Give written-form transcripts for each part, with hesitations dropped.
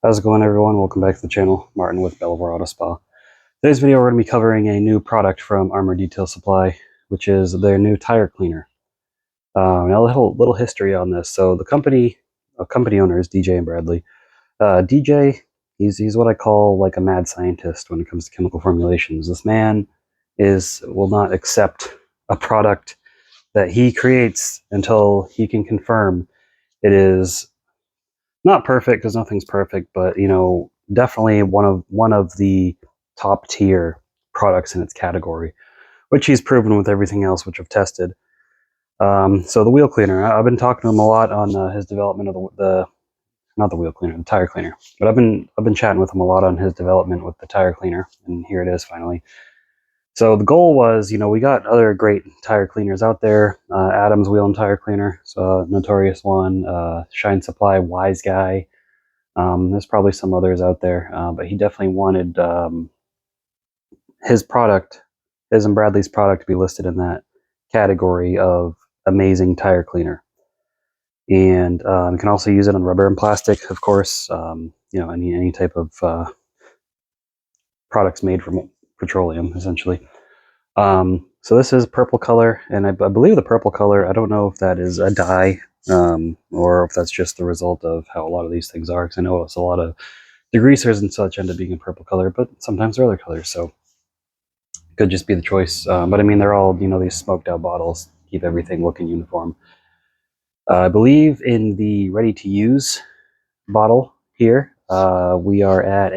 How's it going, everyone? Welcome back to the channel. Martin with Belvoir Auto Spa. Today's video we're going to be covering a new product from Armour Detail Supply, which is their new tire cleaner. Now a little history on this. So the company owner is DJ and Bradley. DJ, he's what I call like a mad scientist when it comes to chemical formulations. This man will not accept a product that he creates until he can confirm it is not perfect, because nothing's perfect, but definitely one of the top tier products in its category, which he's proven with everything else which I've tested. So the wheel cleaner, I've been talking to him a lot on his development of the not the wheel cleaner, the tire cleaner. But I've been chatting with him a lot on his development with the tire cleaner, and here it is finally. So the goal was, we got other great tire cleaners out there. Adam's Wheel and Tire Cleaner, so notorious one. Shine Supply, Wise Guy. There's probably some others out there, but he definitely wanted his and Bradley's product to be listed in that category of amazing tire cleaner. And you can also use it on rubber and plastic, of course. Any type of products made from petroleum, essentially. So this is purple color, and I believe the purple color, I don't know if that is a dye or if that's just the result of how a lot of these things are, because I know it's a lot of degreasers and such end up being a purple color, but sometimes they're other colors, so it could just be the choice. But I mean, they're all, these smoked out bottles, keep everything looking uniform. I believe in the ready to use bottle here, we are at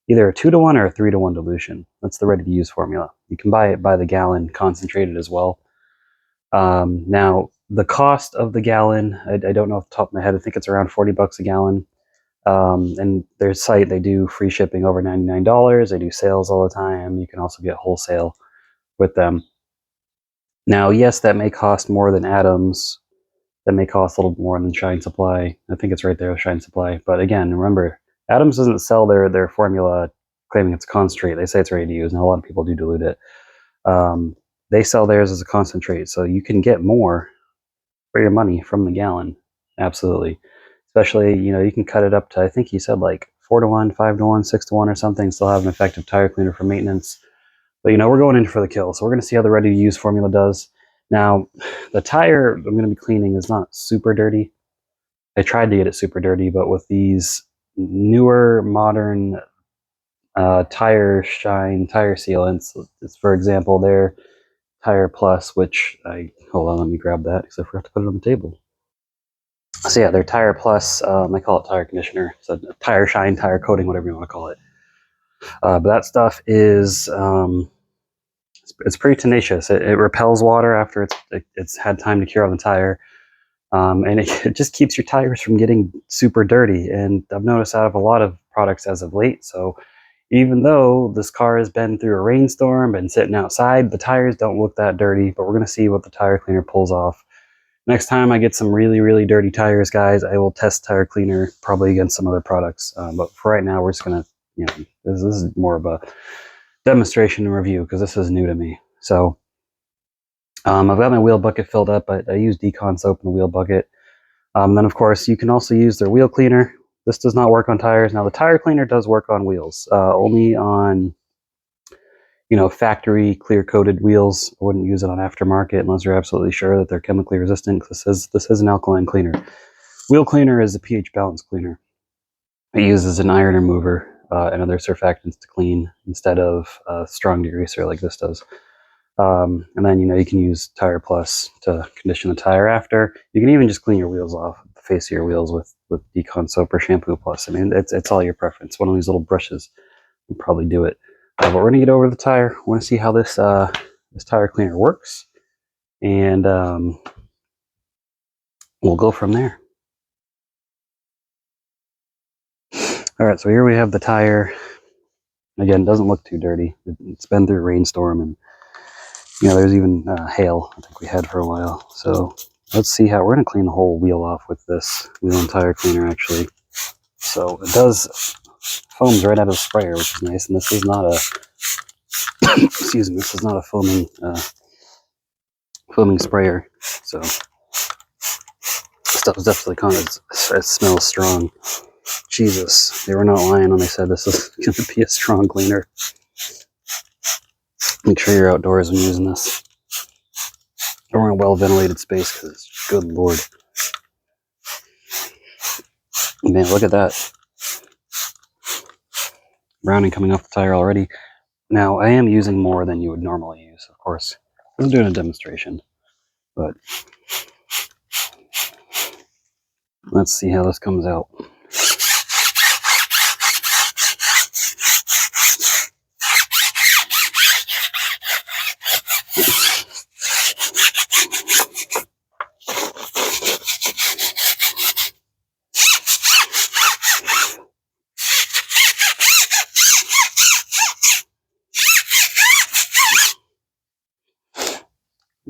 either a 2-to-1 or a 3-to-1 dilution. That's the ready to use formula. You can buy it by the gallon concentrated as well. Now the cost of the gallon, I don't know off the top of my head. I think it's around $40 a gallon. And their site, they do free shipping over $99. They do sales all the time. You can also get wholesale with them. Now, yes, that may cost more than Adams. That may cost a little more than Shine Supply. I think it's right there with Shine Supply. But again, remember, Adams doesn't sell their formula claiming it's a concentrate. They say it's ready to use. Now, a lot of people do dilute it. They sell theirs as a concentrate, so you can get more for your money from the gallon. Absolutely. Especially, you can cut it up to, I think he said like 4-to-1, 5-to-1, 6-to-1 or something, still have an effective tire cleaner for maintenance. But, we're going in for the kill, so we're going to see how the ready to use formula does. Now, the tire I'm going to be cleaning is not super dirty. I tried to get it super dirty, but with these newer, modern tire sealants, for example, their Tire Plus, which hold on, let me grab that because I forgot to put it on the table. So yeah, their Tire Plus, I call it tire conditioner, so tire shine, tire coating, whatever you want to call it. But that stuff is it's pretty tenacious. It repels water after it's had time to cure on the tire, and it just keeps your tires from getting super dirty. And I've noticed out of a lot of products as of late. So even though this car has been through a rainstorm, been sitting outside, the tires don't look that dirty. But we're going to see what the tire cleaner pulls off. Next time I get some really, really dirty tires, guys, I will test tire cleaner probably against some other products. But for right now, we're just going to, this is more of a demonstration and review because this is new to me. So I've got my wheel bucket filled up. I use Decon soap in the wheel bucket. Then, of course, you can also use their wheel cleaner. This does not work on tires. Now, the tire cleaner does work on wheels, only on factory clear-coated wheels. I wouldn't use it on aftermarket unless you're absolutely sure that they're chemically resistant. This is an alkaline cleaner. Wheel cleaner is a pH balance cleaner. It uses an iron remover and other surfactants to clean instead of a strong degreaser like this does. And then you can use Tire Plus to condition the tire after. You can even just clean your wheels off, the face of your wheels with Decon soap or Shampoo Plus. I mean, it's all your preference. One of these little brushes will probably do it. But we're gonna get over the tire. We want to see how this tire cleaner works, and we'll go from there. All right, so here we have the tire. Again, it doesn't look too dirty. It's been through a rainstorm, and there's even hail I think we had for a while. So let's see how we're gonna clean the whole wheel off with this wheel and tire cleaner actually. So it does foams right out of the sprayer, which is nice, and this is not a excuse me, this is not a foaming sprayer. So this stuff is definitely it smells strong. Jesus, they were not lying when they said this is going to be a strong cleaner. Make sure you're outdoors when using this, or in a well-ventilated space, because good lord. Man, look at that. Browning coming off the tire already. Now, I am using more than you would normally use, of course. I'm doing a demonstration, but let's see how this comes out.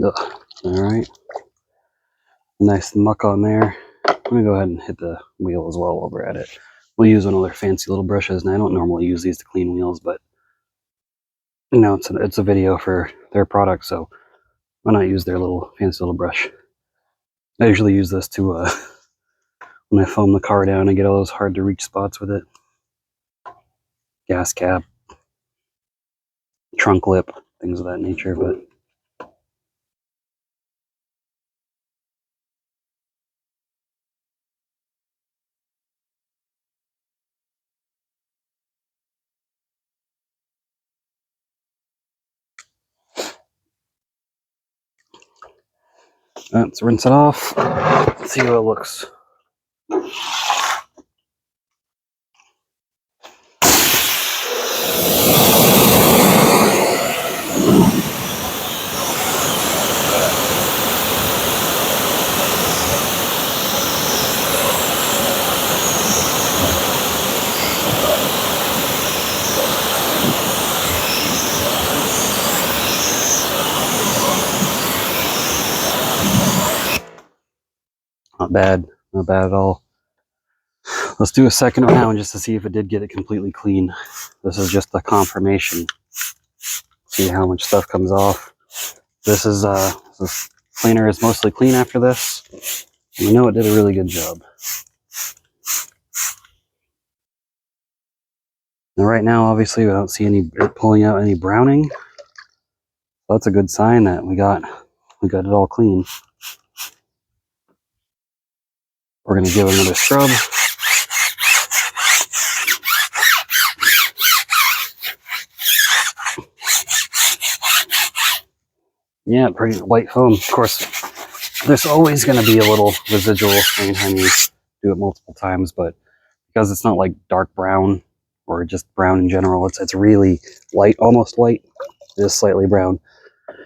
Ugh. All right. Nice muck on there. I'm going to go ahead and hit the wheel as well while we're at it. We'll use one of their fancy little brushes, and I don't normally use these to clean wheels, but you know, it's a video for their product, so why not use their little fancy little brush? I usually use this to when I foam the car down and get all those hard to reach spots with it. Gas cap, trunk lip, things of that nature, but let's rinse it off. Let's see how it looks. Not bad, not bad at all. Let's do a second round just to see if it did get it completely clean. This is just the confirmation. See how much stuff comes off. This is the cleaner is mostly clean after this. We know it did a really good job. Now right now, obviously, we don't see any pulling out any browning. That's a good sign that we got it all clean. We're gonna give it another scrub. Yeah, pretty white foam. Of course, there's always going to be a little residual anytime you do it multiple times, but because it's not like dark brown or just brown in general, it's really light, almost white, just slightly brown.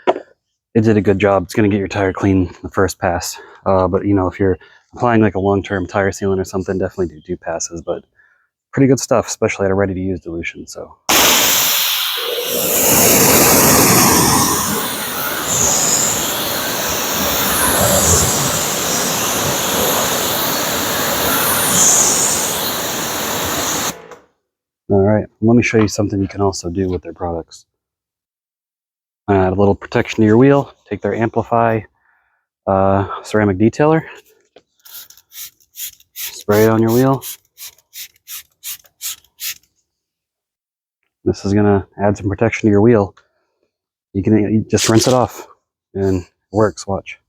It did a good job. It's going to get your tire clean the first pass. But you know, if you're applying like a long-term tire sealant or something, definitely do 2 passes. But pretty good stuff, especially at a ready-to-use dilution. So. All right, let me show you something you can also do with their products. Add a little protection to your wheel. Take their Amplify ceramic detailer. Spray it on your wheel. This is gonna add some protection to your wheel. You just rinse it off, and it works. Watch.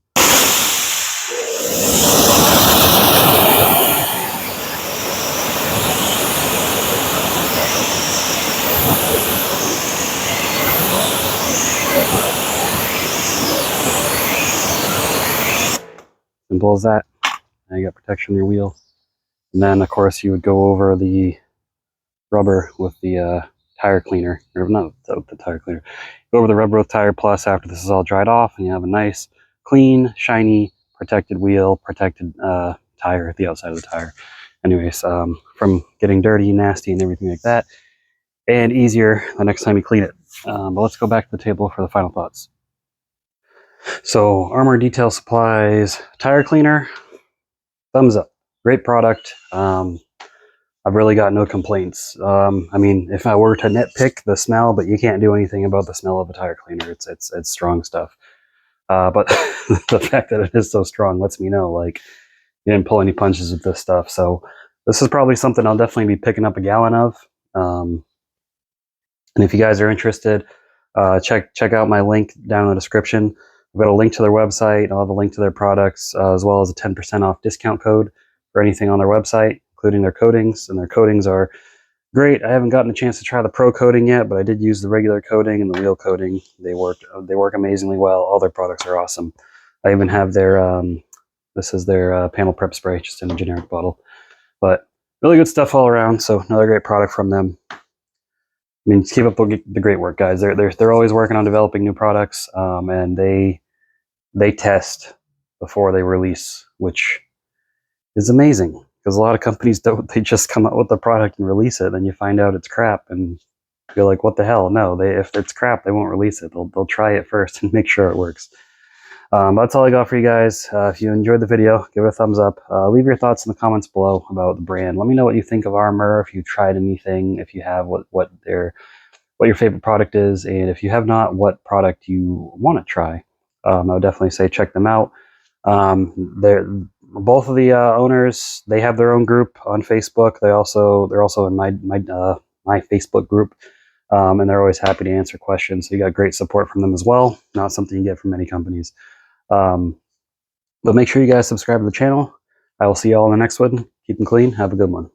Simple as that. Now you got protection on your wheel. And then, of course, you would go over the rubber with the tire cleaner. Or not the tire cleaner. Go over the rubber with Tire Plus after this is all dried off, and you have a nice, clean, shiny, protected wheel, protected tire at the outside of the tire. Anyways, from getting dirty, nasty, and everything like that, and easier the next time you clean it. But let's go back to the table for the final thoughts. So, Armour Detail Supplies tire cleaner, thumbs up. Great product. I've really got no complaints. I mean, if I were to nitpick the smell, but you can't do anything about the smell of a tire cleaner. It's strong stuff. But the fact that it is so strong lets me know, like, you didn't pull any punches with this stuff. So This is probably something I'll definitely be picking up a gallon of. And if you guys are interested, check out my link down in the description. I've got a link to their website. I'll have a link to their products, as well as a 10% off discount code for anything on their website, including their coatings. And their coatings are great. I haven't gotten a chance to try the pro coating yet, but I did use the regular coating and the wheel coating. They work amazingly well. All their products are awesome. I even have their this is their panel prep spray, just in a generic bottle. But really good stuff all around. So another great product from them. I mean, just keep up the great work, guys. They're always working on developing new products, and they test before they release, which is amazing because a lot of companies don't. They just come out with the product and release it, then you find out it's crap, and you're like, "What the hell?" No, if it's crap, they won't release it. They'll try it first and make sure it works. That's all I got for you guys. If you enjoyed the video, give it a thumbs up. Leave your thoughts in the comments below about the brand. Let me know what you think of Armour, if you tried anything, if you have, what your favorite product is, and if you have not, what product you want to try. I would definitely say check them out. They're both of the owners. They have their own group on Facebook. They're also in my Facebook group, and they're always happy to answer questions. So you got great support from them as well. Not something you get from many companies. But make sure you guys subscribe to the channel. I will see you all in the next one. Keep them clean. Have a good one.